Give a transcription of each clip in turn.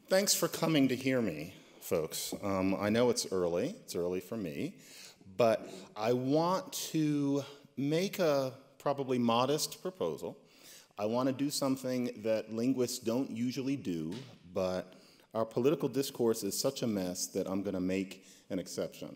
Thanks for coming to hear me, folks. I know it's early for me, but I want to make a probably modest proposal. I want to do something that linguists don't usually do, but our political discourse is such a mess that I'm going to make an exception.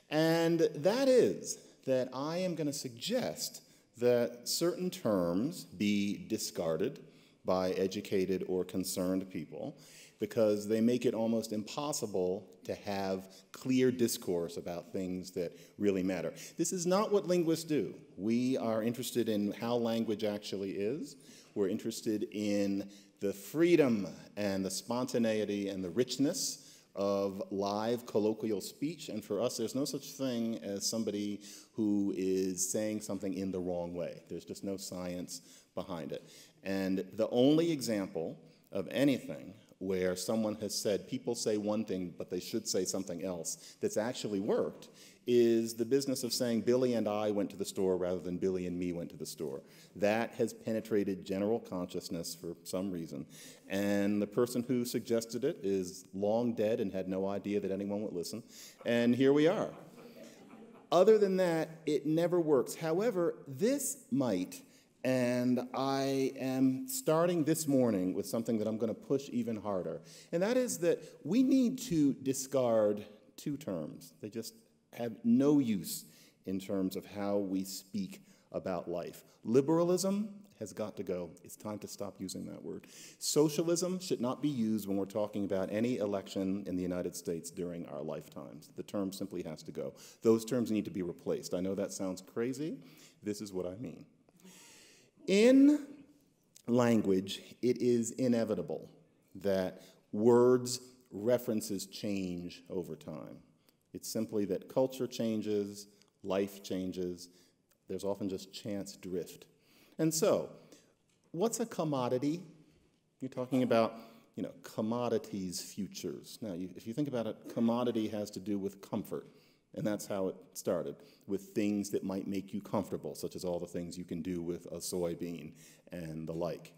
And that is that I am going to suggest that certain terms be discarded by educated or concerned people because they make it almost impossible to have clear discourse about things that really matter. This is not what linguists do. We are interested in how language actually is. We're interested in the freedom and the spontaneity and the richness of live colloquial speech, and for us there's no such thing as somebody who is saying something in the wrong way. There's just no science behind it. And the only example of anything where someone has said people say one thing but they should say something else that's actually worked is the business of saying Billy and I went to the store rather than Billy and me went to the store. That has penetrated general consciousness for some reason, and the person who suggested it is long dead and had no idea that anyone would listen, and here we are. Other than that, it never works. However, this might, and I am starting this morning with something that I'm going to push even harder, and that is that we need to discard two terms. They just have no use in terms of how we speak about life. Liberalism has got to go. It's time to stop using that word. Socialism should not be used when we're talking about any election in the United States during our lifetimes. The term simply has to go. Those terms need to be replaced. I know that sounds crazy. This is what I mean. In language, it is inevitable that words, references change over time. It's simply that culture changes, life changes, there's often just chance drift. And so, what's a commodity? You're talking about, commodities, futures. Now, if you think about it, commodity has to do with comfort. And that's how it started, with things that might make you comfortable, such as all the things you can do with a soybean and the like.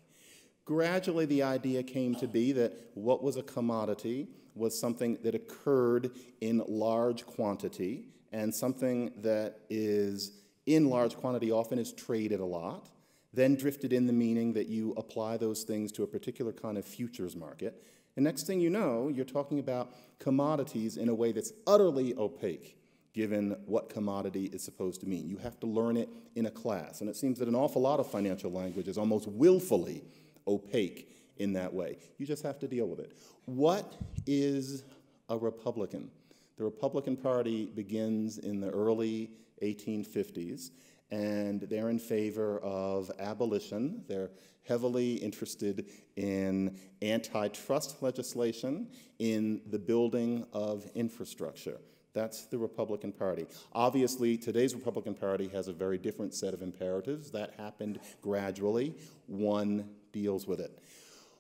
Gradually, the idea came to be that what was a commodity was something that occurred in large quantity, and something that is in large quantity often is traded a lot, then drifted in the meaning that you apply those things to a particular kind of futures market. And next thing you know, you're talking about commodities in a way that's utterly opaque, given what commodity is supposed to mean. You have to learn it in a class, and it seems that an awful lot of financial language is almost willfully opaque in that way. You just have to deal with it. What is a Republican? The Republican Party begins in the early 1850s, and they're in favor of abolition. They're heavily interested in antitrust legislation, in the building of infrastructure. That's the Republican Party. Obviously, today's Republican Party has a very different set of imperatives. That happened gradually. One deals with it.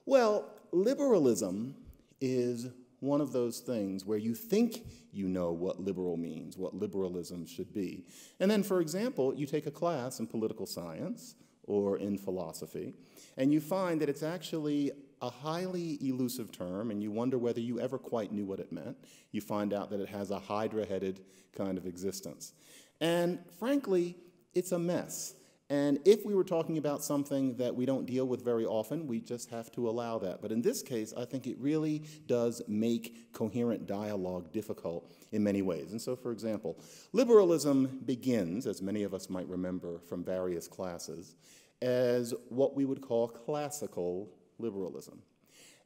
Well, liberalism is one of those things where you think you know what liberal means, what liberalism should be. And then, for example, you take a class in political science or in philosophy, and you find that it's actually a highly elusive term, and you wonder whether you ever quite knew what it meant. You find out that it has a hydra-headed kind of existence. And frankly, it's a mess. And if we were talking about something that we don't deal with very often, we just have to allow that. But in this case, I think it really does make coherent dialogue difficult in many ways. And so, for example, liberalism begins, as many of us might remember from various classes, as what we would call classical liberalism.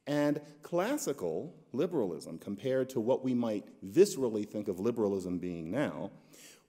And classical liberalism, compared to what we might viscerally think of liberalism being now,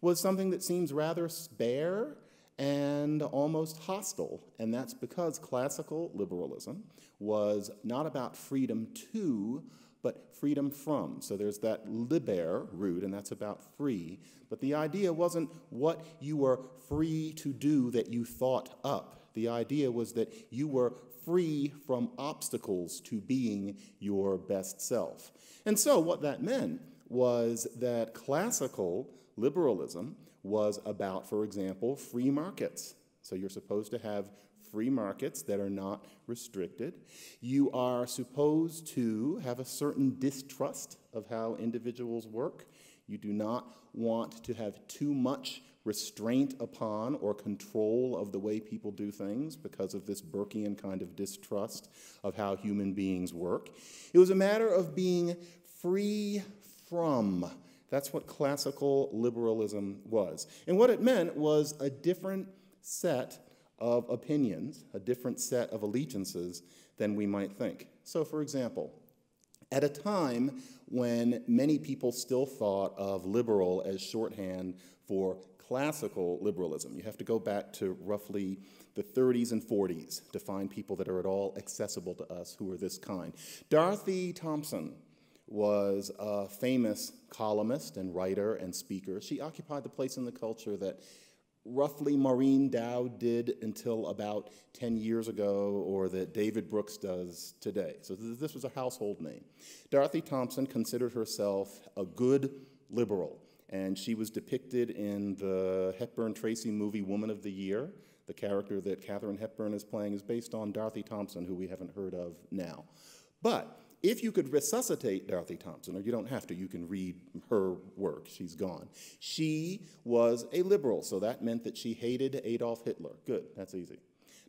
was something that seems rather spare and almost hostile, and that's because classical liberalism was not about freedom to, but freedom from. So there's that liber root, and that's about free, but the idea wasn't what you were free to do that you thought up. The idea was that you were free from obstacles to being your best self. And so what that meant was that classical liberalism was about, for example, free markets. So you're supposed to have free markets that are not restricted. You are supposed to have a certain distrust of how individuals work. You do not want to have too much restraint upon or control of the way people do things because of this Burkean kind of distrust of how human beings work. It was a matter of being free from. That's what classical liberalism was. And what it meant was a different set of opinions, a different set of allegiances than we might think. So, for example, at a time when many people still thought of liberal as shorthand for classical liberalism, you have to go back to roughly the 30s and 40s to find people that are at all accessible to us who are this kind. Dorothy Thompson was a famous columnist and writer and speaker. She occupied the place in the culture that roughly Maureen Dowd did until about 10 years ago, or that David Brooks does today. So this was a household name. Dorothy Thompson considered herself a good liberal, and she was depicted in the Hepburn-Tracy movie Woman of the Year. The character that Katharine Hepburn is playing is based on Dorothy Thompson, who we haven't heard of now. But if you could resuscitate Dorothy Thompson, or you don't have to, you can read her work, she's gone. She was a liberal, so that meant that she hated Adolf Hitler. Good, that's easy.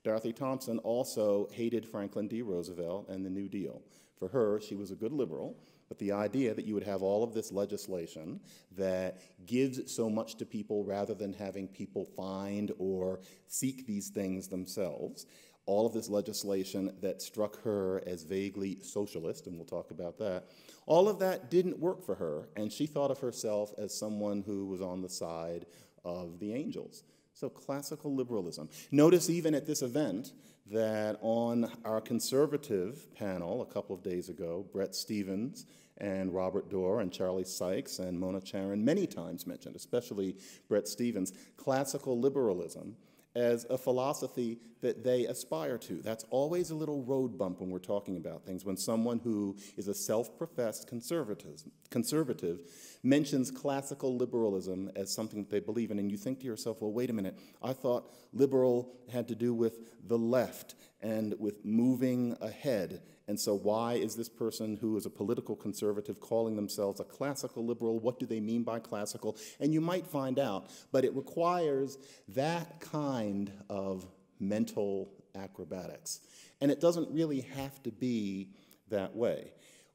Dorothy Thompson also hated Franklin D. Roosevelt and the New Deal. For her, she was a good liberal, but the idea that you would have all of this legislation that gives so much to people rather than having people find or seek these things themselves, all of this legislation that struck her as vaguely socialist, and we'll talk about that, all of that didn't work for her, and she thought of herself as someone who was on the side of the angels. So classical liberalism. Notice even at this event that on our conservative panel a couple of days ago, Bret Stephens and Robert Doar and Charlie Sykes and Mona Charen many times mentioned, especially Bret Stephens, classical liberalism as a philosophy that they aspire to. That's always a little road bump when we're talking about things, when someone who is a self-professed conservative mentions classical liberalism as something that they believe in, and you think to yourself, well, wait a minute, I thought liberal had to do with the left and with moving ahead. And so why is this person who is a political conservative calling themselves a classical liberal? What do they mean by classical? And you might find out, but it requires that kind of mental acrobatics. And it doesn't really have to be that way.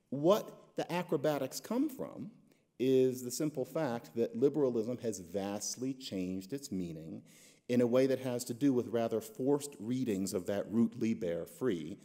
What the acrobatics come from is the simple fact that liberalism has vastly changed its meaning in a way that has to do with rather forced readings of that root liber, free,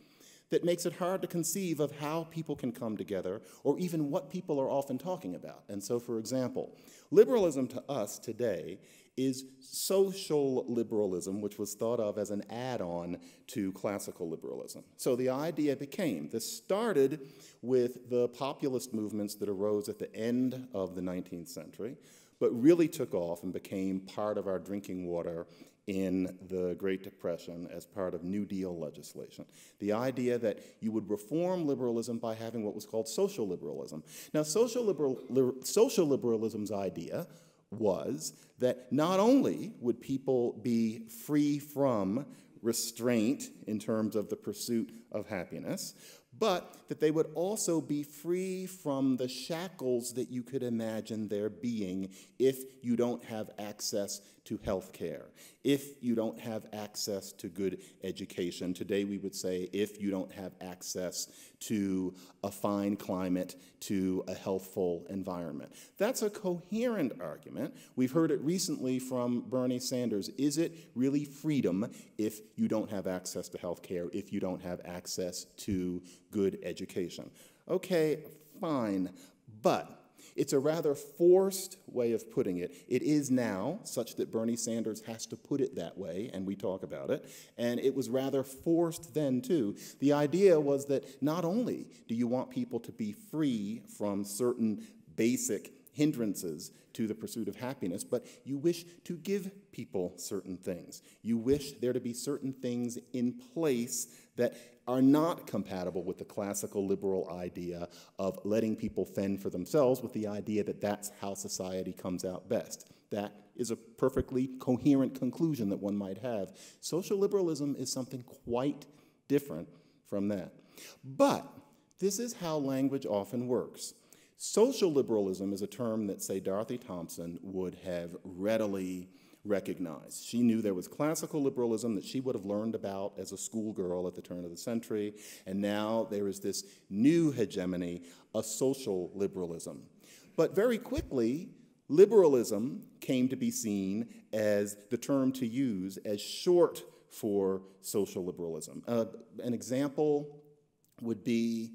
that makes it hard to conceive of how people can come together or even what people are often talking about. And so, for example, liberalism to us today is social liberalism, which was thought of as an add-on to classical liberalism. So the idea became, this started with the populist movements that arose at the end of the 19th century, but really took off and became part of our drinking water in the Great Depression as part of New Deal legislation. The idea that you would reform liberalism by having what was called social liberalism. Now, social liberalism's idea was that not only would people be free from restraint in terms of the pursuit of happiness, but that they would also be free from the shackles that you could imagine there being if you don't have access to health care, if you don't have access to good education. Today we would say if you don't have access to a fine climate, to a healthful environment. That's a coherent argument. We've heard it recently from Bernie Sanders. Is it really freedom if you don't have access to health care, if you don't have access to good education? Okay, fine, but it's a rather forced way of putting it. It is now such that Bernie Sanders has to put it that way, and we talk about it, and it was rather forced then too. The idea was that not only do you want people to be free from certain basic hindrances to the pursuit of happiness, but you wish to give people certain things. You wish there to be certain things in place that are not compatible with the classical liberal idea of letting people fend for themselves, with the idea that that's how society comes out best. That is a perfectly coherent conclusion that one might have. Social liberalism is something quite different from that. But this is how language often works. Social liberalism is a term that, say, Dorothy Thompson would have readily recognized. She knew there was classical liberalism that she would have learned about as a schoolgirl at the turn of the century, and now there is this new hegemony, a social liberalism. But very quickly, liberalism came to be seen as the term to use as short for social liberalism. An example would be,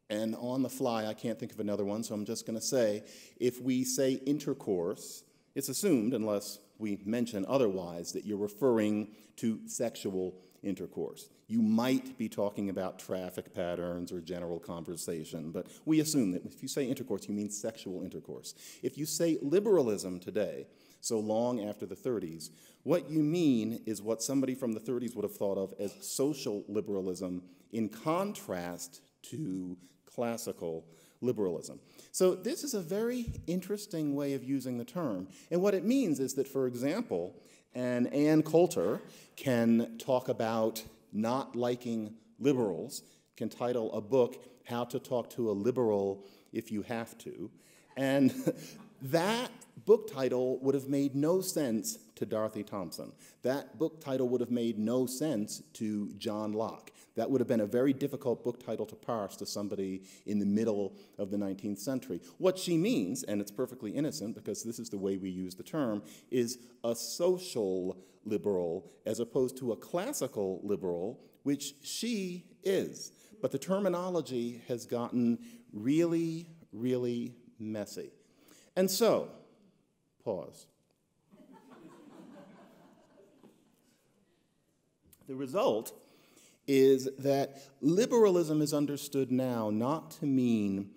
and on the fly, I can't think of another one, so I'm just going to say, if we say intercourse, it's assumed, unless we mention otherwise, that you're referring to sexual intercourse. You might be talking about traffic patterns or general conversation, but we assume that if you say intercourse, you mean sexual intercourse. If you say liberalism today, so long after the 30s, what you mean is what somebody from the 30s would have thought of as social liberalism in contrast to classical liberalism. So this is a very interesting way of using the term. And what it means is that, for example, an Ann Coulter can talk about not liking liberals, can title a book, How to Talk to a Liberal If You Have to, and that book title would have made no sense to Dorothy Thompson. That book title would have made no sense to John Locke. That would have been a very difficult book title to parse to somebody in the middle of the 19th century. What she means, and it's perfectly innocent because this is the way we use the term, is a social liberal as opposed to a classical liberal, which she is. But the terminology has gotten really, really messy. And so, pause. The result is that liberalism is understood now not to mean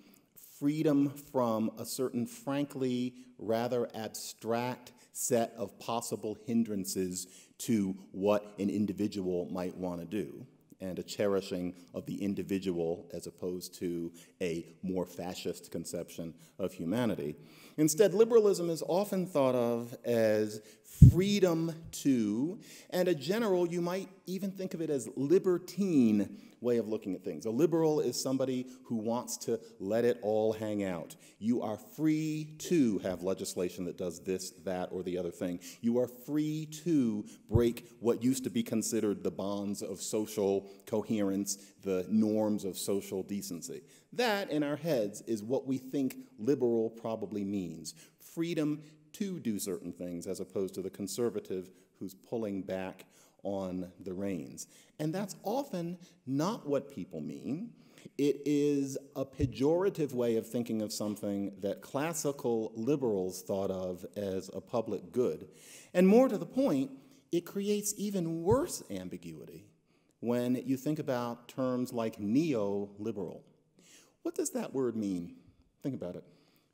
freedom from a certain, frankly, rather abstract set of possible hindrances to what an individual might want to do, and a cherishing of the individual as opposed to a more fascist conception of humanity. Instead, liberalism is often thought of as freedom to, and a general, you might even think of it as libertine way of looking at things. A liberal is somebody who wants to let it all hang out. You are free to have legislation that does this, that, or the other thing. You are free to break what used to be considered the bonds of social coherence, the norms of social decency. That, in our heads, is what we think liberal probably means. Freedom to do certain things as opposed to the conservative who's pulling back on the reins. And that's often not what people mean. It is a pejorative way of thinking of something that classical liberals thought of as a public good. And more to the point, it creates even worse ambiguity when you think about terms like neoliberal. What does that word mean? Think about it.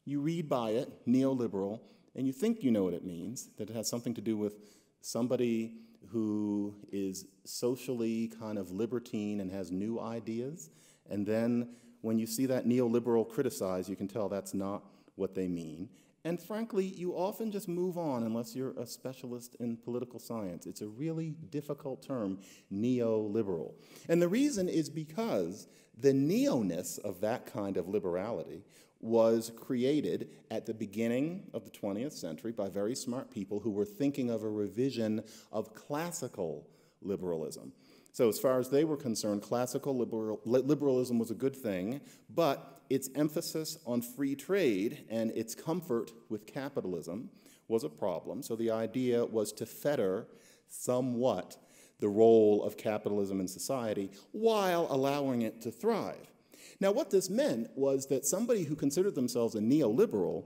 You read by it, neoliberal, and you think you know what it means, that it has something to do with somebody who is socially kind of libertine and has new ideas. And then when you see that neoliberal criticized, you can tell that's not what they mean. And frankly, you often just move on unless you're a specialist in political science. It's a really difficult term, neoliberal. And the reason is because the neo-ness of that kind of liberality was created at the beginning of the 20th century by very smart people who were thinking of a revision of classical liberalism. So as far as they were concerned, classical liberalism was a good thing, but its emphasis on free trade and its comfort with capitalism was a problem. So the idea was to fetter somewhat the role of capitalism in society while allowing it to thrive. Now, what this meant was that somebody who considered themselves a neoliberal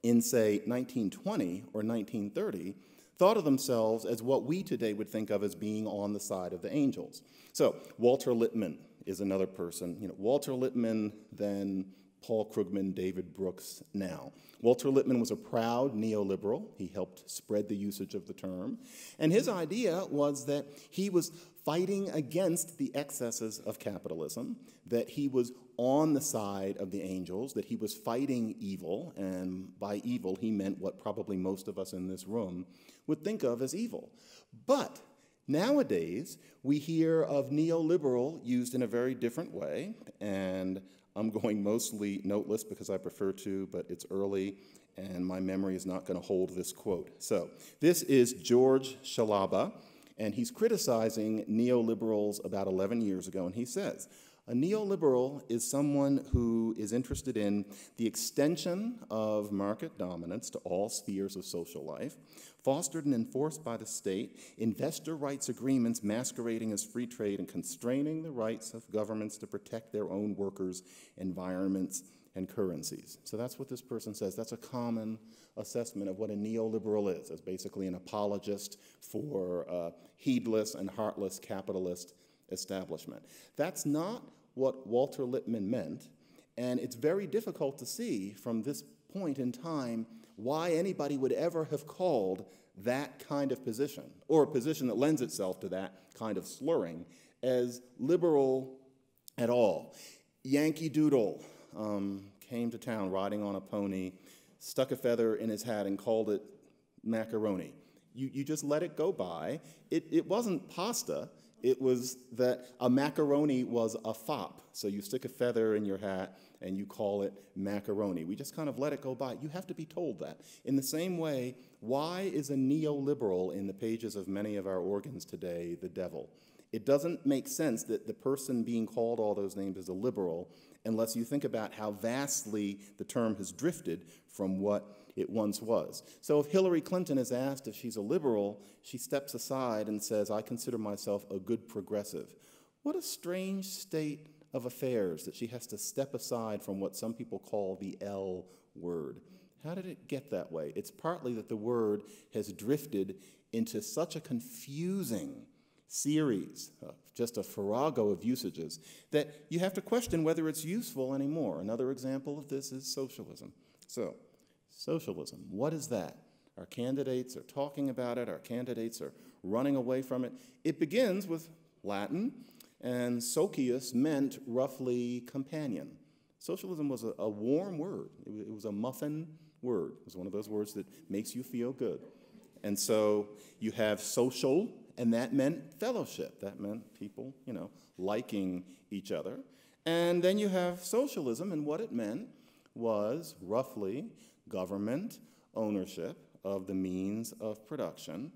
in, say, 1920 or 1930 thought of themselves as what we today would think of as being on the side of the angels. So Walter Lippmann is another person. Walter Lippmann then Paul Krugman, David Brooks now. Walter Lippmann was a proud neoliberal. He helped spread the usage of the term. And his idea was that he was fighting against the excesses of capitalism, that he was on the side of the angels, that he was fighting evil, and by evil he meant what probably most of us in this room would think of as evil. But nowadays, we hear of neoliberal used in a very different way, and I'm going mostly noteless because I prefer to, but it's early, and my memory is not going to hold this quote. So this is George Shalaba, and he's criticizing neoliberals about 11 years ago, and he says, a neoliberal is someone who is interested in the extension of market dominance to all spheres of social life, fostered and enforced by the state, investor rights agreements masquerading as free trade and constraining the rights of governments to protect their own workers, environments, and currencies. So that's what this person says. That's a common assessment of what a neoliberal is, as basically an apologist for a heedless and heartless capitalist establishment. That's not what Walter Lippmann meant, and it's very difficult to see from this point in time why anybody would ever have called that kind of position, or a position that lends itself to that kind of slurring, as liberal at all. Yankee Doodle came to town riding on a pony, stuck a feather in his hat and called it macaroni. You just let it go by. It wasn't pasta. It was that a macaroni was a fop. So you stick a feather in your hat and you call it macaroni. We just kind of let it go by. You have to be told that. In the same way, why is a neoliberal in the pages of many of our organs today the devil? It doesn't make sense that the person being called all those names is a liberal unless you think about how vastly the term has drifted from what it once was. So if Hillary Clinton is asked if she's a liberal, she steps aside and says, I consider myself a good progressive. What a strange state of affairs that she has to step aside from what some people call the L word. How did it get that way? It's partly that the word has drifted into such a confusing series, just a farrago of usages, that you have to question whether it's useful anymore. Another example of this is socialism. So, socialism, what is that? Our candidates are talking about it, our candidates are running away from it. It begins with Latin, and socius meant roughly companion. Socialism was a warm word. It was a muffin word. It was one of those words that makes you feel good. And so you have social, and that meant fellowship. That meant people, liking each other. And then you have socialism, and what it meant was roughly government ownership of the means of production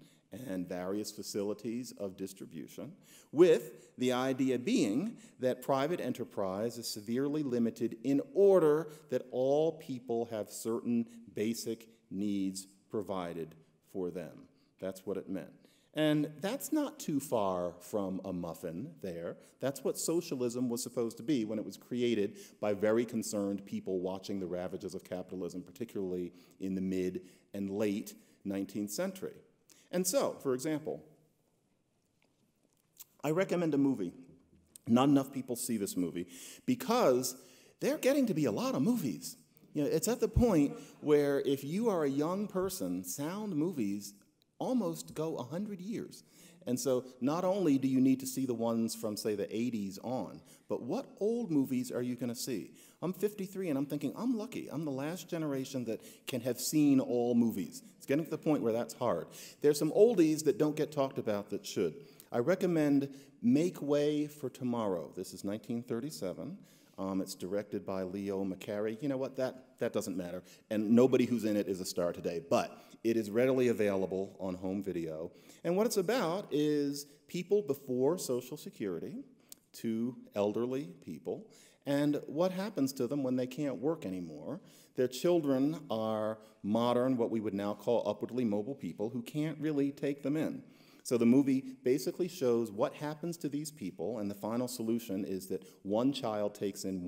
and various facilities of distribution, with the idea being that private enterprise is severely limited in order that all people have certain basic needs provided for them. That's what it meant. And that's not too far from a muffin there. That's what socialism was supposed to be when it was created by very concerned people watching the ravages of capitalism, particularly in the mid and late 19th century. And so, for example, I recommend a movie. Not enough people see this movie because there are getting to be a lot of movies. It's at the point where if you are a young person, sound movies almost go 100 years. And so not only do you need to see the ones from, say, the 80s on, but what old movies are you going to see? I'm 53 and I'm thinking, I'm lucky. I'm the last generation that can have seen all movies. It's getting to the point where that's hard. There's some oldies that don't get talked about that should. I recommend Make Way for Tomorrow. This is 1937. It's directed by Leo McCarey. You know what? That doesn't matter. And nobody who's in it is a star today. But it is readily available on home video. And what it's about is people before Social Security to elderly people, and what happens to them when they can't work anymore. Their children are modern, what we would now call upwardly mobile people who can't really take them in. So the movie basically shows what happens to these people, and the final solution is that one child takes in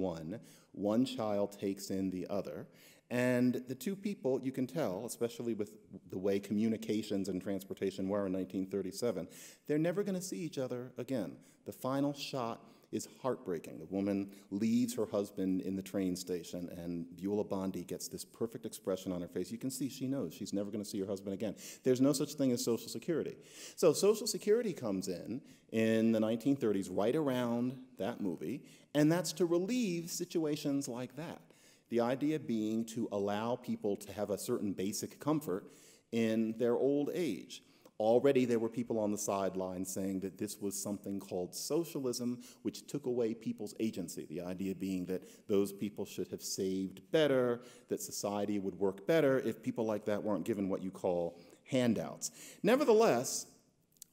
one child takes in the other. And the two people, you can tell, especially with the way communications and transportation were in 1937, they're never going to see each other again. The final shot is heartbreaking. The woman leaves her husband in the train station, and Beulah Bondi gets this perfect expression on her face. You can see she knows she's never going to see her husband again. There's no such thing as Social Security. So Social Security comes in the 1930s, right around that movie, and that's to relieve situations like that. The idea being to allow people to have a certain basic comfort in their old age. Already there were people on the sidelines saying that this was something called socialism, which took away people's agency, the idea being that those people should have saved better, that society would work better if people like that weren't given what you call handouts. Nevertheless,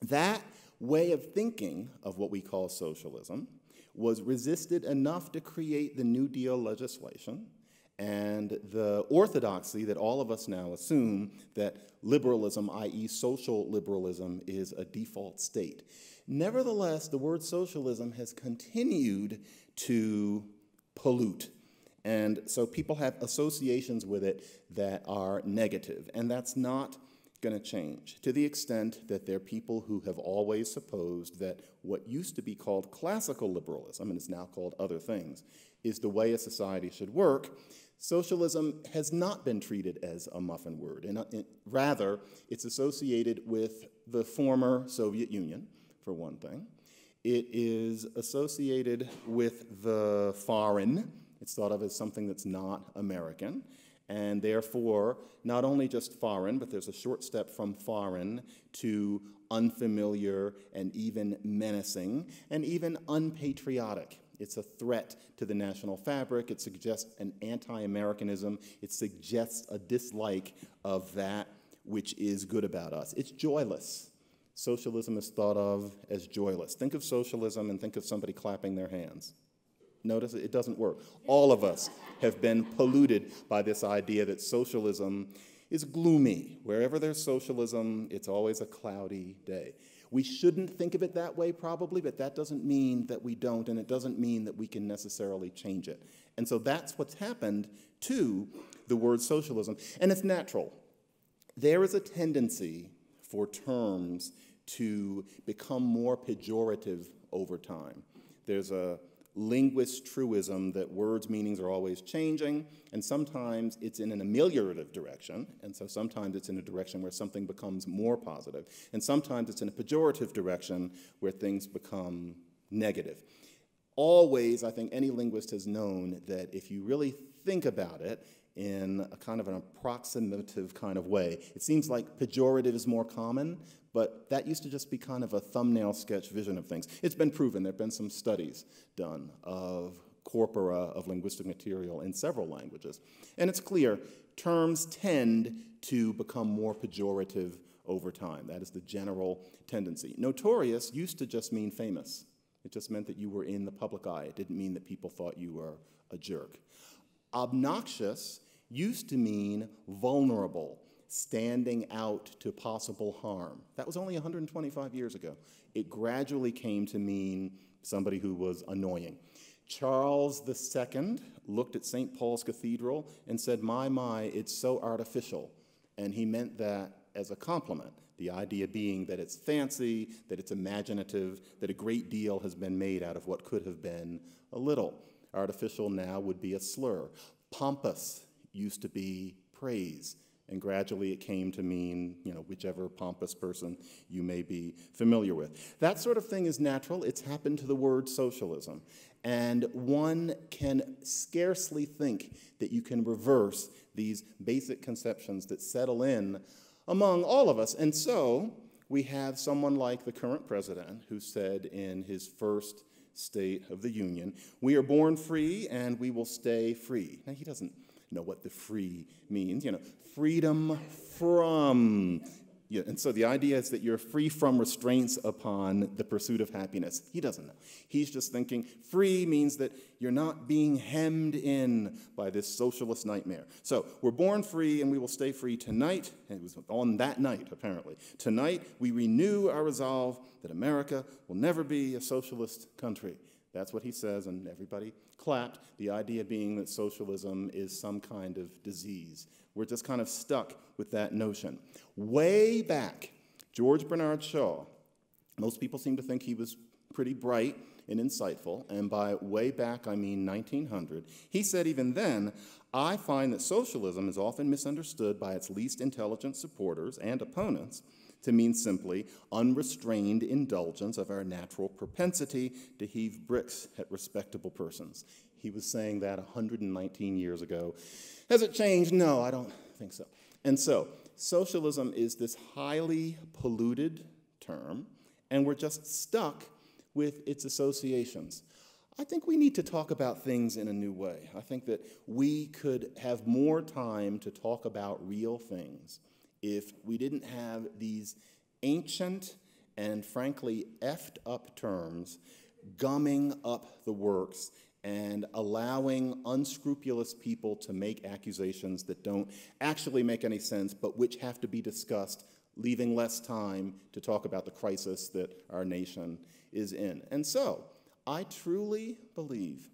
that way of thinking of what we call socialism was resisted enough to create the New Deal legislation and the orthodoxy that all of us now assume that liberalism, i.e. social liberalism, is a default state. Nevertheless, the word socialism has continued to pollute. And so people have associations with it that are negative, and that's not going to change, to the extent that there are people who have always supposed that what used to be called classical liberalism, and is now called other things, is the way a society should work. Socialism has not been treated as a muffin word, and rather it's associated with the former Soviet Union, for one thing. It is associated with the foreign. It's thought of as something that's not American, and therefore not only just foreign, but there's a short step from foreign to unfamiliar and even menacing and even unpatriotic. It's a threat to the national fabric. It suggests an anti-Americanism. It suggests a dislike of that which is good about us. It's joyless. Socialism is thought of as joyless. Think of socialism and think of somebody clapping their hands. Notice it doesn't work. All of us have been polluted by this idea that socialism is gloomy. Wherever there's socialism, it's always a cloudy day. We shouldn't think of it that way, probably, but that doesn't mean that we don't, and it doesn't mean that we can necessarily change it. And so that's what's happened to the word socialism, and it's natural. There is a tendency for terms to become more pejorative over time. There's a linguist truism that words' meanings are always changing, and sometimes it's in an ameliorative direction, and so sometimes it's in a direction where something becomes more positive, and sometimes it's in a pejorative direction where things become negative. Always, I think any linguist has known that if you really think about it in a kind of an approximative kind of way, it seems like pejorative is more common, but that used to just be kind of a thumbnail sketch vision of things. It's been proven. There have been some studies done of corpora of linguistic material in several languages. And it's clear, terms tend to become more pejorative over time. That is the general tendency. Notorious used to just mean famous. It just meant that you were in the public eye. It didn't mean that people thought you were a jerk. Obnoxious used to mean vulnerable, standing out to possible harm. That was only 125 years ago. It gradually came to mean somebody who was annoying. Charles II looked at St. Paul's Cathedral and said, my, it's so artificial. And he meant that as a compliment, the idea being that it's fancy, that it's imaginative, that a great deal has been made out of what could have been a little. Artificial now would be a slur. Pompous used to be praise. And gradually it came to mean, whichever pompous person you may be familiar with. That sort of thing is natural. It's happened to the word socialism. And one can scarcely think that you can reverse these basic conceptions that settle in among all of us. And so we have someone like the current president who said in his first State of the Union, "We are born free and we will stay free." Now, he doesn't know what the free means, freedom from. And so the idea is that you're free from restraints upon the pursuit of happiness. He doesn't know. He's just thinking free means that you're not being hemmed in by this socialist nightmare. So we're born free and we will stay free tonight. And it was on that night, apparently. Tonight, we renew our resolve that America will never be a socialist country. That's what he says, and everybody clapped, the idea being that socialism is some kind of disease. We're just kind of stuck with that notion. Way back, George Bernard Shaw, most people seem to think he was pretty bright, and insightful, and by way back I mean 1900, he said even then, I find that socialism is often misunderstood by its least intelligent supporters and opponents to mean simply unrestrained indulgence of our natural propensity to heave bricks at respectable persons. He was saying that 119 years ago. Has it changed? No, I don't think so. And so, socialism is this highly polluted term, and we're just stuck with its associations. I think we need to talk about things in a new way. I think that we could have more time to talk about real things if we didn't have these ancient and frankly effed up terms gumming up the works and allowing unscrupulous people to make accusations that don't actually make any sense, but which have to be discussed, leaving less time to talk about the crisis that our nation is in. And so, I truly believe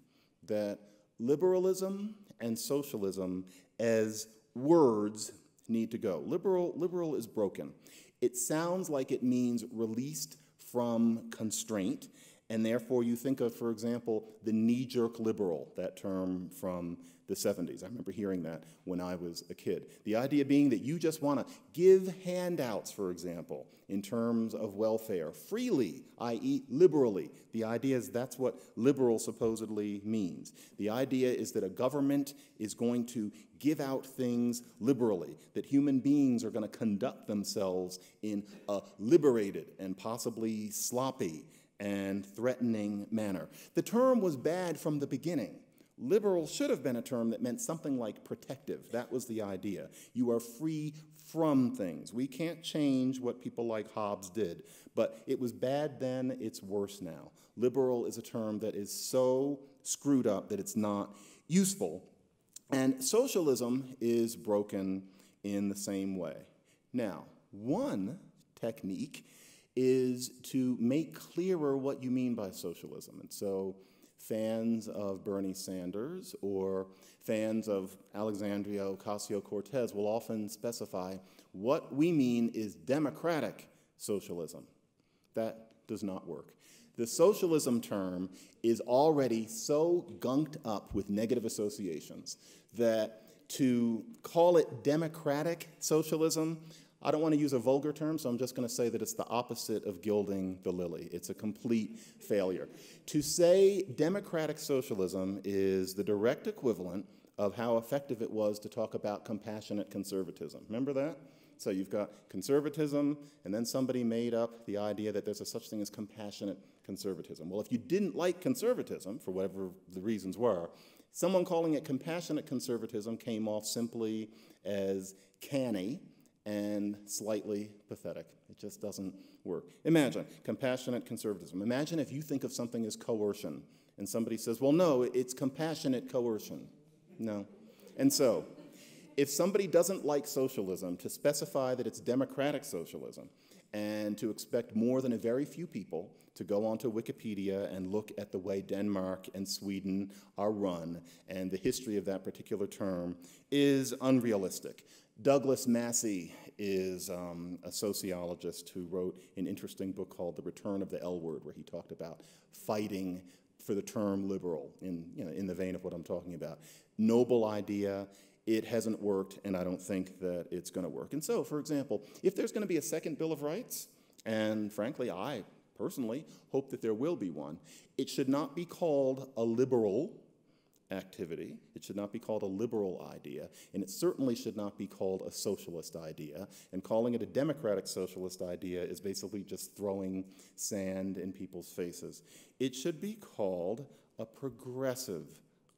that liberalism and socialism as words need to go. Liberal is broken. It sounds like it means released from constraint, and therefore you think of, for example, the knee-jerk liberal, that term from the 70s. I remember hearing that when I was a kid. The idea being that you just want to give handouts, for example, in terms of welfare, freely, i.e. liberally. The idea is that's what liberal supposedly means. The idea is that a government is going to give out things liberally, that human beings are going to conduct themselves in a liberated and possibly sloppy and threatening manner. The term was bad from the beginning. Liberal should have been a term that meant something like protective. That was the idea. You are free from things. We can't change what people like Hobbes did, but it was bad then, it's worse now. Liberal is a term that is so screwed up that it's not useful. And socialism is broken in the same way. Now, one technique is to make clearer what you mean by socialism. And so fans of Bernie Sanders or fans of Alexandria Ocasio-Cortez will often specify what we mean is democratic socialism. That does not work. The socialism term is already so gunked up with negative associations that to call it democratic socialism, I don't want to use a vulgar term, so I'm just going to say that it's the opposite of gilding the lily. It's a complete failure. To say democratic socialism is the direct equivalent of how effective it was to talk about compassionate conservatism. Remember that? So you've got conservatism, and then somebody made up the idea that there's a such thing as compassionate conservatism. Well, if you didn't like conservatism, for whatever the reasons were, someone calling it compassionate conservatism came off simply as canny and slightly pathetic. It just doesn't work. Imagine compassionate conservatism. Imagine if you think of something as coercion, and somebody says, well, no, it's compassionate coercion. No. And so, if somebody doesn't like socialism, to specify that it's democratic socialism, and to expect more than a very few people to go onto Wikipedia and look at the way Denmark and Sweden are run, and the history of that particular term, is unrealistic. Douglas Massey is a sociologist who wrote an interesting book called The Return of the L Word, where he talked about fighting for the term liberal in the vein of what I'm talking about. Noble idea. It hasn't worked, and I don't think that it's going to work. And so, for example, if there's going to be a second Bill of Rights, and frankly, I personally hope that there will be one, it should not be called a liberal activity. It should not be called a liberal idea, and it certainly should not be called a socialist idea. And calling it a democratic socialist idea is basically just throwing sand in people's faces. It should be called a progressive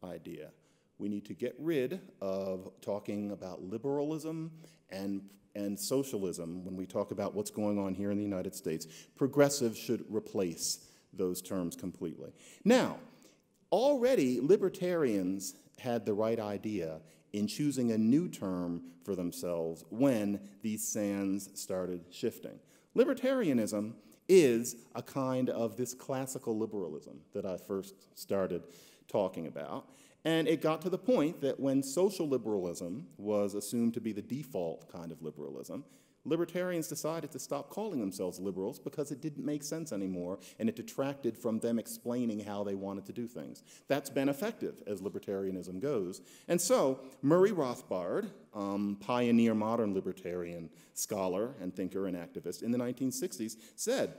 idea. We need to get rid of talking about liberalism and socialism when we talk about what's going on here in the United States. Progressive should replace those terms completely. Now, already libertarians had the right idea in choosing a new term for themselves when these sands started shifting. Libertarianism is a kind of this classical liberalism that I first started talking about. And it got to the point that when social liberalism was assumed to be the default kind of liberalism, Libertarians decided to stop calling themselves liberals because it didn't make sense anymore, and it detracted from them explaining how they wanted to do things. That's been effective as libertarianism goes. And so Murray Rothbard, pioneer modern libertarian scholar and thinker and activist in the 1960s, said,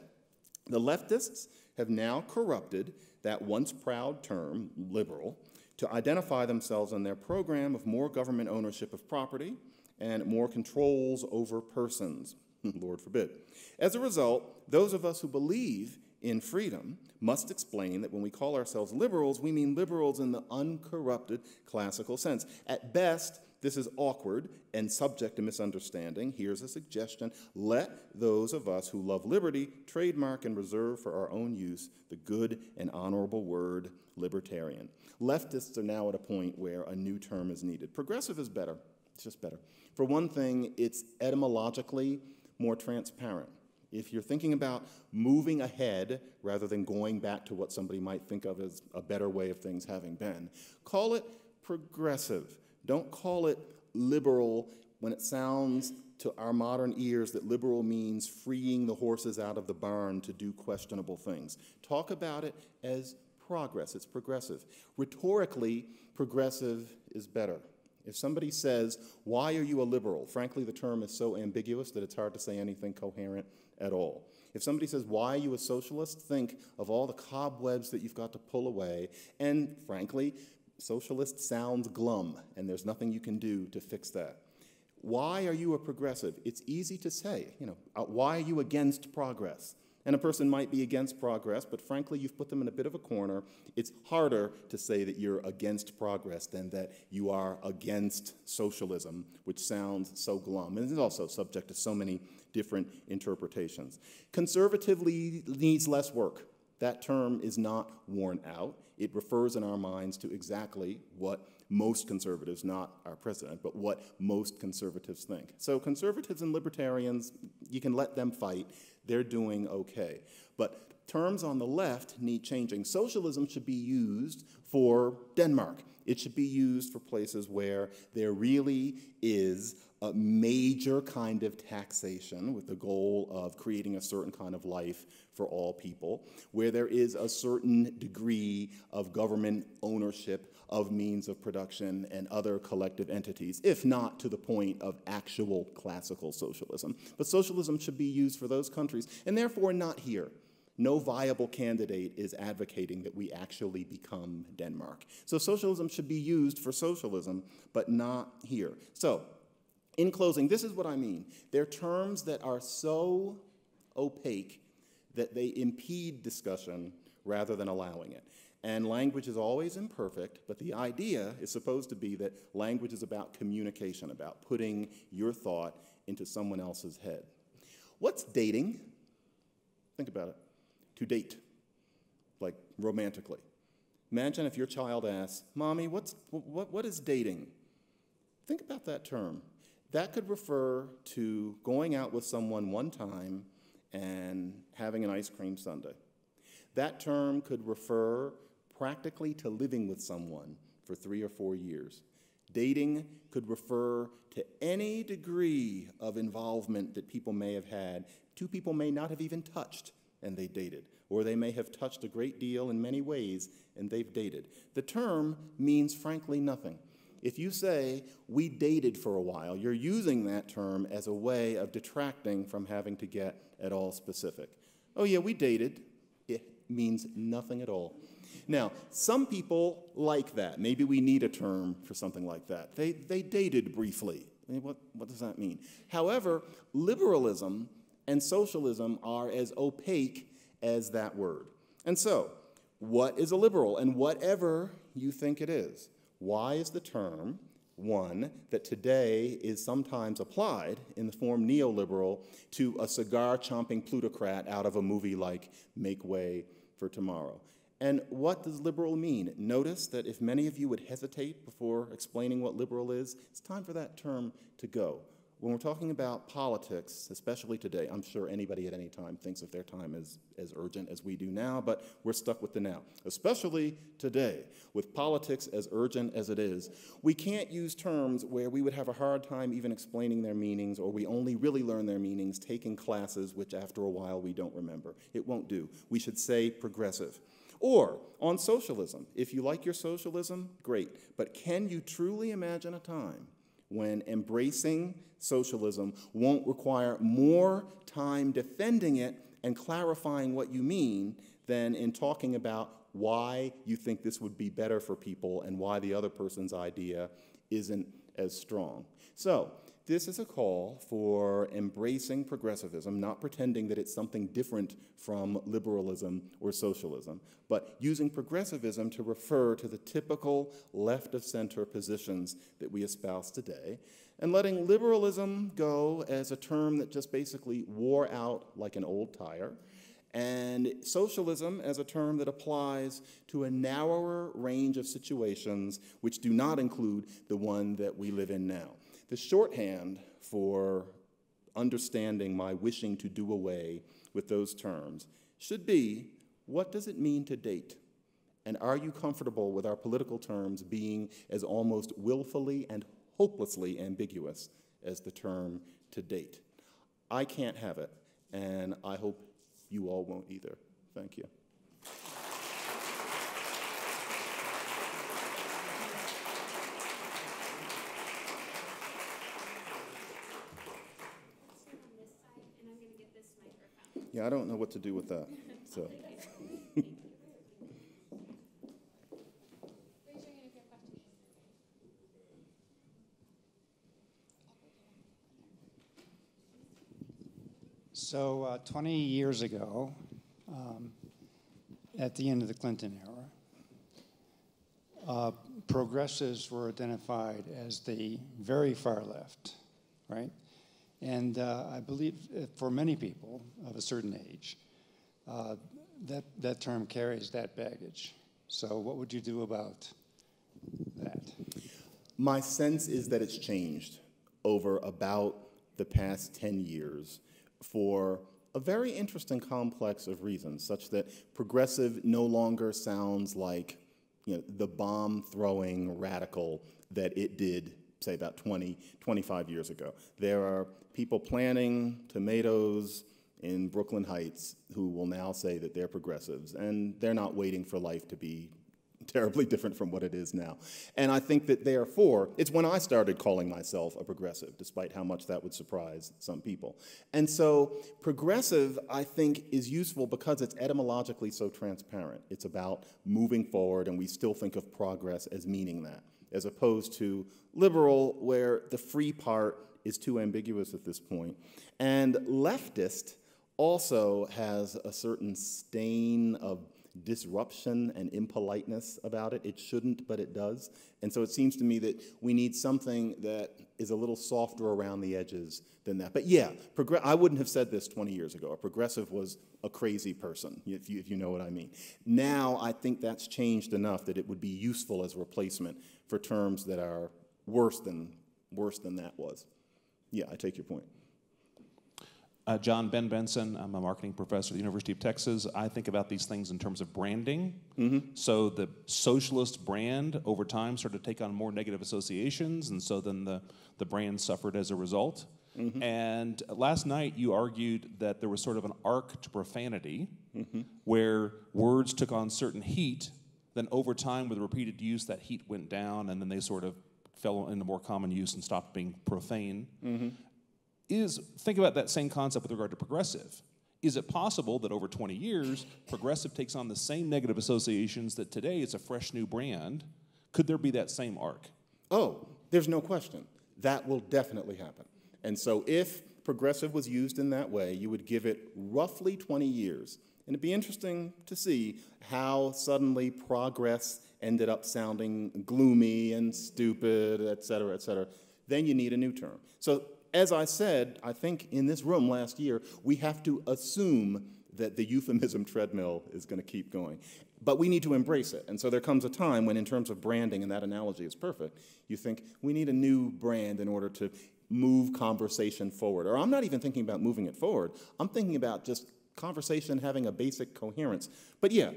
"The leftists have now corrupted that once proud term, liberal, to identify themselves in their program of more government ownership of property and more controls over persons, Lord forbid. As a result, those of us who believe in freedom must explain that when we call ourselves liberals, we mean liberals in the uncorrupted classical sense. At best, this is awkward and subject to misunderstanding. Here's a suggestion. Let those of us who love liberty trademark and reserve for our own use the good and honorable word libertarian." Leftists are now at a point where a new term is needed. Progressive is better. It's just better. For one thing, it's etymologically more transparent. If you're thinking about moving ahead rather than going back to what somebody might think of as a better way of things having been, call it progressive. Don't call it liberal when it sounds to our modern ears that liberal means freeing the horses out of the barn to do questionable things. Talk about it as progress. It's progressive. Rhetorically, progressive is better. If somebody says, "Why are you a liberal?" Frankly, the term is so ambiguous that it's hard to say anything coherent at all. If somebody says, "Why are you a socialist?" think of all the cobwebs that you've got to pull away. And frankly, socialist sounds glum, and there's nothing you can do to fix that. Why are you a progressive? It's easy to say, why are you against progress? And a person might be against progress, but frankly, you've put them in a bit of a corner. It's harder to say that you're against progress than that you are against socialism, which sounds so glum. And it's also subject to so many different interpretations. Conservatively needs less work. That term is not worn out. It refers in our minds to exactly what most conservatives, not our president, but what most conservatives think. So conservatives and libertarians, you can let them fight. They're doing okay. But terms on the left need changing. Socialism should be used for Denmark. It should be used for places where there really is a major kind of taxation with the goal of creating a certain kind of life for all people, where there is a certain degree of government ownership of means of production and other collective entities, if not to the point of actual classical socialism. But socialism should be used for those countries, and therefore not here. No viable candidate is advocating that we actually become Denmark. So socialism should be used for socialism, but not here. So, in closing, this is what I mean. They're terms that are so opaque that they impede discussion rather than allowing it. And language is always imperfect, but the idea is supposed to be that language is about communication, about putting your thought into someone else's head. What's dating? Think about it. To date, like romantically. Imagine if your child asks, "Mommy, what is dating?" Think about that term. That could refer to going out with someone one time and having an ice cream sundae. That term could refer practically to living with someone for 3 or 4 years. Dating could refer to any degree of involvement that people may have had. Two people may not have even touched, and they dated. Or they may have touched a great deal in many ways, and they've dated. The term means, frankly, nothing. If you say, "we dated for a while," you're using that term as a way of detracting from having to get at all specific. "Oh yeah, we dated." It means nothing at all. Now, some people like that. Maybe we need a term for something like that. They dated briefly. I mean, what does that mean? However, liberalism and socialism are as opaque as that word. And so, what is a liberal? And whatever you think it is, why is the term one that today is sometimes applied in the form neoliberal to a cigar-chomping plutocrat out of a movie like Make Way for Tomorrow? And what does liberal mean? Notice that if many of you would hesitate before explaining what liberal is, it's time for that term to go. when we're talking about politics, especially today, I'm sure anybody at any time thinks of their time as urgent as we do now, but we're stuck with the now. Especially today, with politics as urgent as it is, we can't use terms where we would have a hard time even explaining their meanings, or we only really learn their meanings taking classes which after a while we don't remember. It won't do. We should say progressive. Or on socialism, if you like your socialism, great, but can you truly imagine a time when embracing socialism won't require more time defending it and clarifying what you mean than in talking about why you think this would be better for people and why the other person's idea isn't as strong? So this is a call for embracing progressivism, not pretending that it's something different from liberalism or socialism, but using progressivism to refer to the typical left-of-center positions that we espouse today, and letting liberalism go as a term that just basically wore out like an old tire, and socialism as a term that applies to a narrower range of situations which do not include the one that we live in now. The shorthand for understanding my wishing to do away with those terms should be, what does it mean to date? And are you comfortable with our political terms being as almost willfully and hopelessly ambiguous as the term to date? I can't have it, and I hope you all won't either. Thank you. Yeah, I don't know what to do with that. So. So 20 years ago, at the end of the Clinton era, progressives were identified as the very far left, right? And I believe for many people of a certain age, that term carries that baggage. So what would you do about that? My sense is that it's changed over about the past 10 years for a very interesting complex of reasons, such that progressive no longer sounds like, you know, the bomb-throwing radical that it did, say, about 20, 25 years ago. There are people planting tomatoes in Brooklyn Heights who will now say that they're progressives, and they're not waiting for life to be terribly different from what it is now. And I think that therefore, it's when I started calling myself a progressive, despite how much that would surprise some people. And so progressive, I think, is useful because it's etymologically so transparent. It's about moving forward, and we still think of progress as meaning that, as opposed to liberal, where the free part is too ambiguous at this point. And leftist also has a certain stain of disruption and impoliteness about it. It shouldn't, but it does. And so it seems to me that we need something that is a little softer around the edges than that. But yeah, I wouldn't have said this 20 years ago. A progressive was a crazy person, if you know what I mean. Now I think that's changed enough that it would be useful as a replacement for terms that are worse than that was. Yeah, I take your point. John Benson, I'm a marketing professor at the University of Texas. I think about these things in terms of branding. Mm-hmm. So the socialist brand over time started to take on more negative associations, and so then the brand suffered as a result. Mm-hmm. And last night you argued that there was sort of an arc to profanity, mm-hmm, where words took on certain heat, then over time with repeated use that heat went down, and then they sort of fell into more common use and stopped being profane. Mm-hmm. Think about that same concept with regard to progressive. Is it possible that over 20 years, progressive takes on the same negative associations that today it's a fresh new brand? Could there be that same arc? Oh, there's no question. That will definitely happen. And so if progressive was used in that way, you would give it roughly 20 years. And it'd be interesting to see how suddenly progress ended up sounding gloomy and stupid, et cetera, et cetera. Then you need a new term. So as I said, I think in this room last year, we have to assume that the euphemism treadmill is going to keep going. But we need to embrace it. And so there comes a time when, in terms of branding, and that analogy is perfect, you think we need a new brand in order to move conversation forward. Or I'm not even thinking about moving it forward. I'm thinking about just conversation having a basic coherence. But yeah,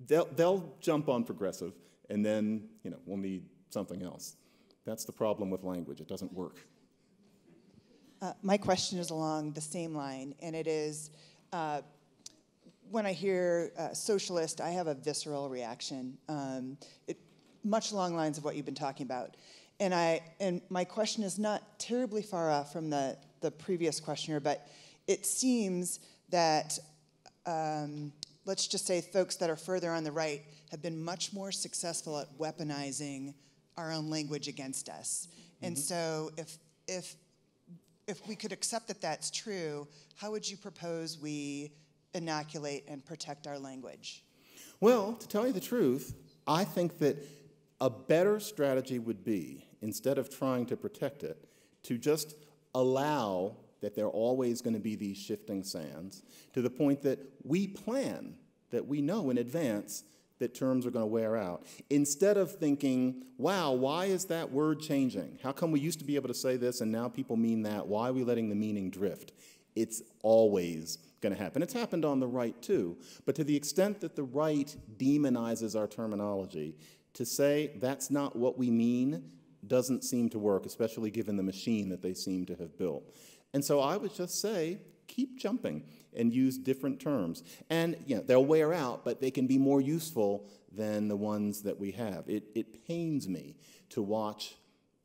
they'll jump on progressive, and then we'll need something else. That's the problem with language. It doesn't work. My question is along the same line, and it is, when I hear socialist, I have a visceral reaction, much along the lines of what you've been talking about. And my question is not terribly far off from the previous questioner, but it seems that, let's just say folks that are further on the right have been much more successful at weaponizing our own language against us. Mm-hmm. And so if we could accept that that's true, how would you propose we inoculate and protect our language? Well, to tell you the truth, I think that a better strategy would be, instead of trying to protect it, to just allow that there are always going to be these shifting sands, to the point that we plan, that we know in advance that terms are going to wear out. Instead of thinking, wow, why is that word changing? How come we used to be able to say this and now people mean that? Why are we letting the meaning drift? It's always going to happen. It's happened on the right too. But to the extent that the right demonizes our terminology, to say that's not what we mean doesn't seem to work, especially given the machine that they seem to have built. And so I would just say, keep jumping and use different terms. And they'll wear out, but they can be more useful than the ones that we have. It pains me to watch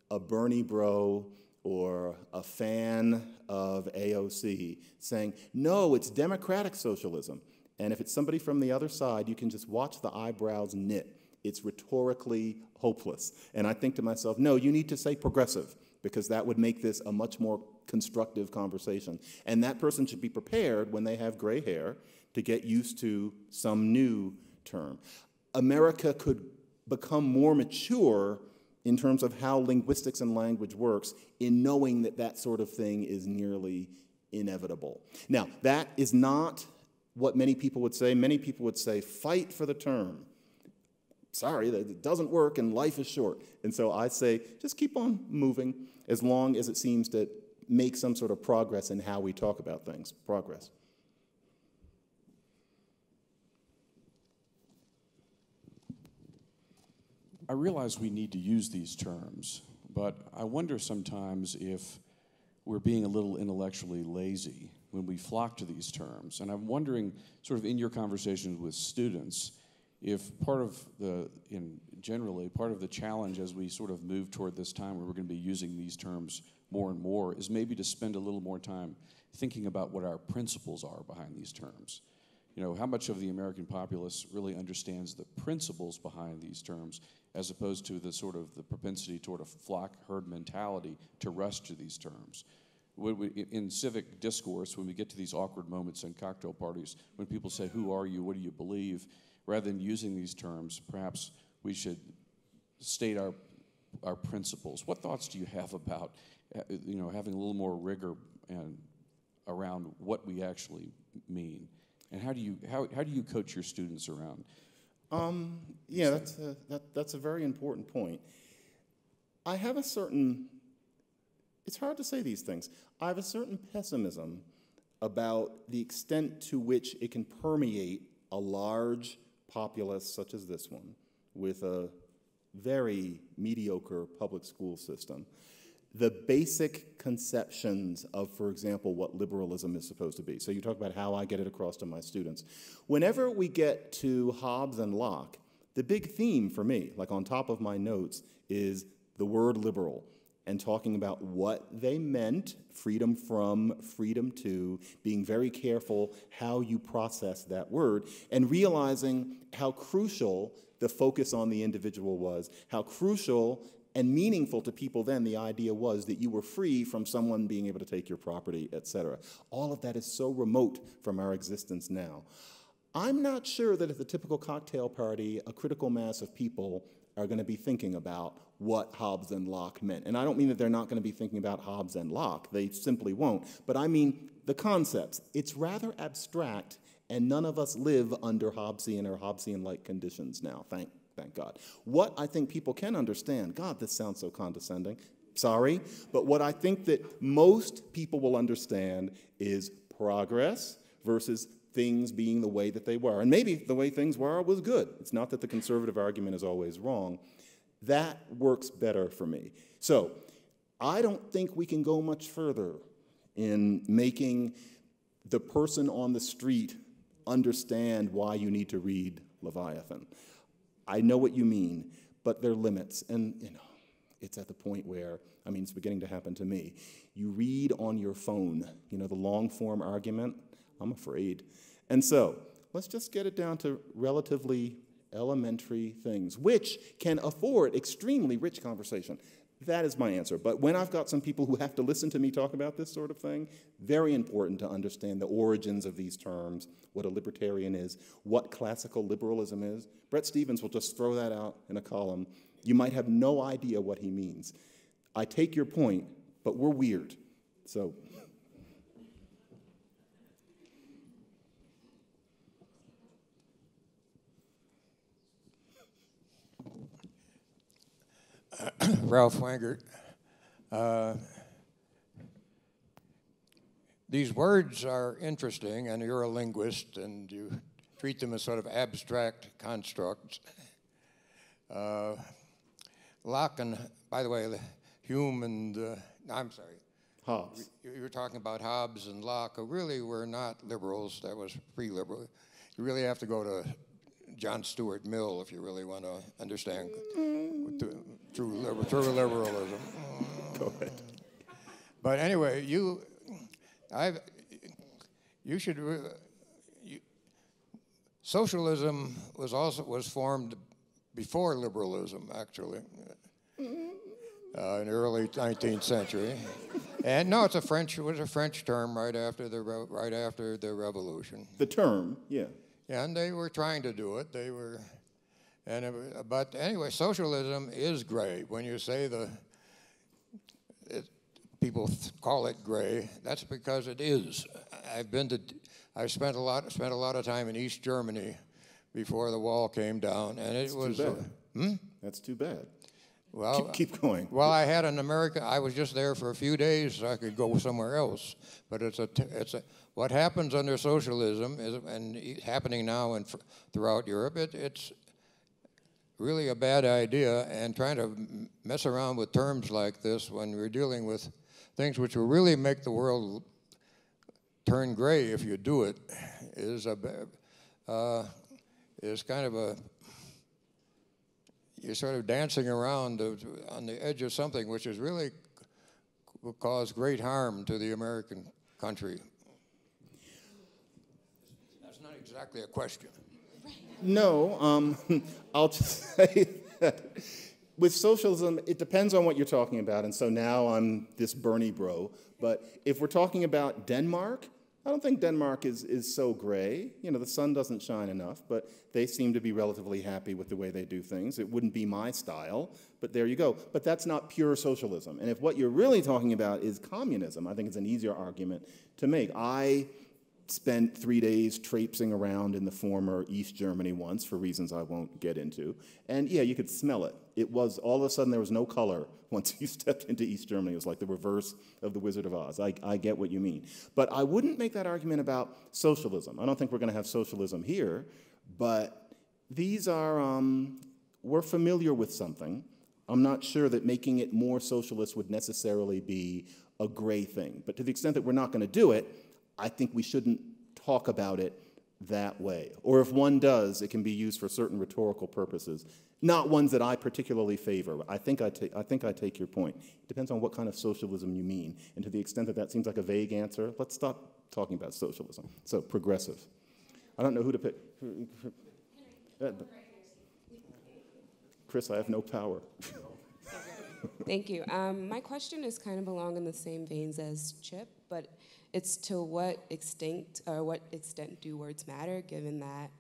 a Bernie bro or a fan of AOC saying, no, it's democratic socialism. And if it's somebody from the other side, you can just watch the eyebrows knit. It's rhetorically hopeless. And I think to myself, no, you need to say progressive, because that would make this a much more constructive conversation. And that person should be prepared when they have gray hair to get used to some new term. America could become more mature in terms of how linguistics and language works in knowing that that sort of thing is nearly inevitable. Now, that is not what many people would say. Many people would say, fight for the term. Sorry, that doesn't work and life is short. And so I say, just keep on moving as long as it seems to make some sort of progress in how we talk about things. Progress. I realize we need to use these terms, but I wonder sometimes if we're being a little intellectually lazy when we flock to these terms. And I'm wondering, sort of in your conversations with students, if part of the challenge as we sort of move toward this time where we're going to be using these terms more and more is maybe to spend a little more time thinking about what our principles are behind these terms. How much of the American populace really understands the principles behind these terms as opposed to the sort of the propensity toward a flock herd mentality to rush to these terms. In civic discourse, when we get to these awkward moments in cocktail parties, when people say, who are you, what do you believe, rather than using these terms, perhaps we should state our principles. What thoughts do you have about having a little more rigor and around what we actually mean? And how do you coach your students around? That's a very important point. I have a certain, it's hard to say these things. I have a certain pessimism about the extent to which it can permeate a large populace such as this one with a very mediocre public school system. The basic conceptions of, for example, what liberalism is supposed to be. So you talk about how I get it across to my students. Whenever we get to Hobbes and Locke, the big theme for me, like on top of my notes, is the word liberal and talking about what they meant, freedom from, freedom to, being very careful how you process that word, and realizing how crucial the focus on the individual was, how crucial and meaningful to people then the idea was that you were free from someone being able to take your property, etc. All of that is so remote from our existence now. I'm not sure that at the typical cocktail party, a critical mass of people are going to be thinking about what Hobbes and Locke meant. And I don't mean that they're not going to be thinking about Hobbes and Locke. They simply won't. But I mean the concepts. It's rather abstract, and none of us live under Hobbesian or Hobbesian-like conditions now, thank God. What I think people can understand, God, this sounds so condescending, Sorry. But what I think that most people will understand is progress versus things being the way that they were. And maybe the way things were was good. It's not that the conservative argument is always wrong. That works better for me. So I don't think we can go much further in making the person on the street understand why you need to read Leviathan. I know what you mean, but there are limits. And, it's at the point where, it's beginning to happen to me. You read on your phone, the long-form argument. I'm afraid. And so let's just get it down to relatively elementary things, which can afford extremely rich conversation. That is my answer. But when I've got some people who have to listen to me talk about this sort of thing, very important to understand the origins of these terms, what a libertarian is, what classical liberalism is. Bret Stephens will just throw that out in a column. You might have no idea what he means. I take your point, but we're weird. So. Ralph Wangert. These words are interesting, and you're a linguist, and you treat them as sort of abstract constructs. Locke and, by the way, Hume and, I'm sorry. Hobbes. You were talking about Hobbes and Locke, who really were not liberals. That was pre-liberal. You really have to go to John Stuart Mill if you really want to understand true liberalism. Go ahead. But anyway, socialism was formed before liberalism, actually, in the early 19th century. And no, it was a French term right after the revolution. The term, yeah. And they were trying to do it. But anyway, socialism is gray. When you say people call it gray, that's because it is. I spent a lot of time in East Germany before the wall came down, and it was. Too bad. That's too bad. Well, keep going. Well, I had an American. I was just there for a few days, so I could go somewhere else. But what happens under socialism and happening now and throughout Europe. It's really a bad idea, and trying to mess around with terms like this when we're dealing with things which will really make the world turn gray if you do it is kind of you're sort of dancing around on the edge of something which is really will cause great harm to the American country. That's not exactly a question. No, I'll just say that with socialism, it depends on what you're talking about. And so now I'm this Bernie bro. But if we're talking about Denmark, I don't think Denmark is so gray. The sun doesn't shine enough, but they seem to be relatively happy with the way they do things. It wouldn't be my style, but there you go. But that's not pure socialism. And if what you're really talking about is communism, I think it's an easier argument to make. I spent 3 days traipsing around in the former East Germany once for reasons I won't get into. And yeah, you could smell it. It was, all of a sudden there was no color once you stepped into East Germany. It was like the reverse of the Wizard of Oz. I get what you mean. But I wouldn't make that argument about socialism. I don't think we're going to have socialism here, but these are, we're familiar with something. I'm not sure that making it more socialist would necessarily be a gray thing. But to the extent that we're not going to do it, I think we shouldn't talk about it that way. Or if one does, it can be used for certain rhetorical purposes, not ones that I particularly favor. I think I take your point. It depends on what kind of socialism you mean. And to the extent that that seems like a vague answer, let's stop talking about socialism. So progressive. I don't know who to pick. Chris, I have no power. Thank you. My question is kind of along in the same veins as Chip, but it's to what extent do words matter, given that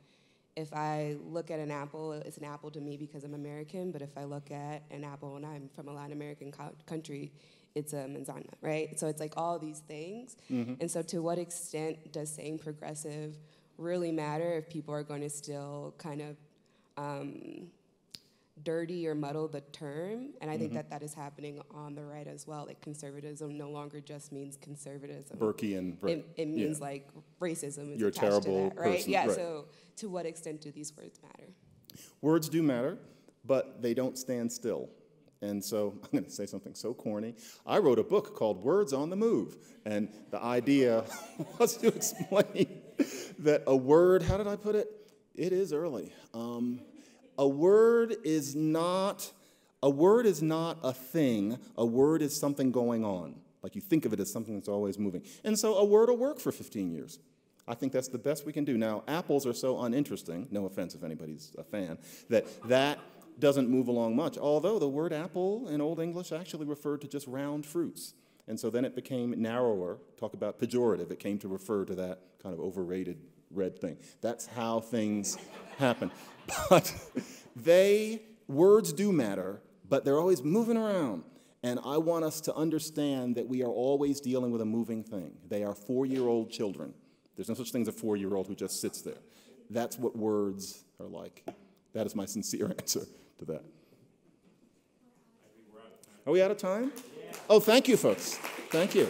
if I look at an apple, it's an apple to me because I'm American, but if I look at an apple and I'm from a Latin American country, it's a manzana, right? So it's like all these things. Mm-hmm. And so to what extent does saying progressive really matter if people are going to still kind of dirty or muddle the term, and I think that is happening on the right as well. Like conservatism no longer just means conservatism. Burkean, right. It means like racism is You're a attached terrible to that, right? person, Yeah. right. So to what extent do these words matter? Words do matter, but they don't stand still. And so I'm going to say something so corny. I wrote a book called Words on the Move, and the idea was to explain that a word, how did I put it? It is early. A word is not a thing. A word is something going on. Like you think of it as something that's always moving. And so a word will work for 15 years. I think that's the best we can do. Now, apples are so uninteresting, no offense if anybody's a fan, that doesn't move along much, although the word apple in Old English actually referred to just round fruits. And so then it became narrower, talk about pejorative, it came to refer to that kind of overrated red thing. That's how things happen. But words do matter, but they're always moving around. And I want us to understand that we are always dealing with a moving thing. They are 4-year-old children. There's no such thing as a 4-year-old who just sits there. That's what words are like. That is my sincere answer to that. Are we out of time? Oh, thank you, folks. Thank you.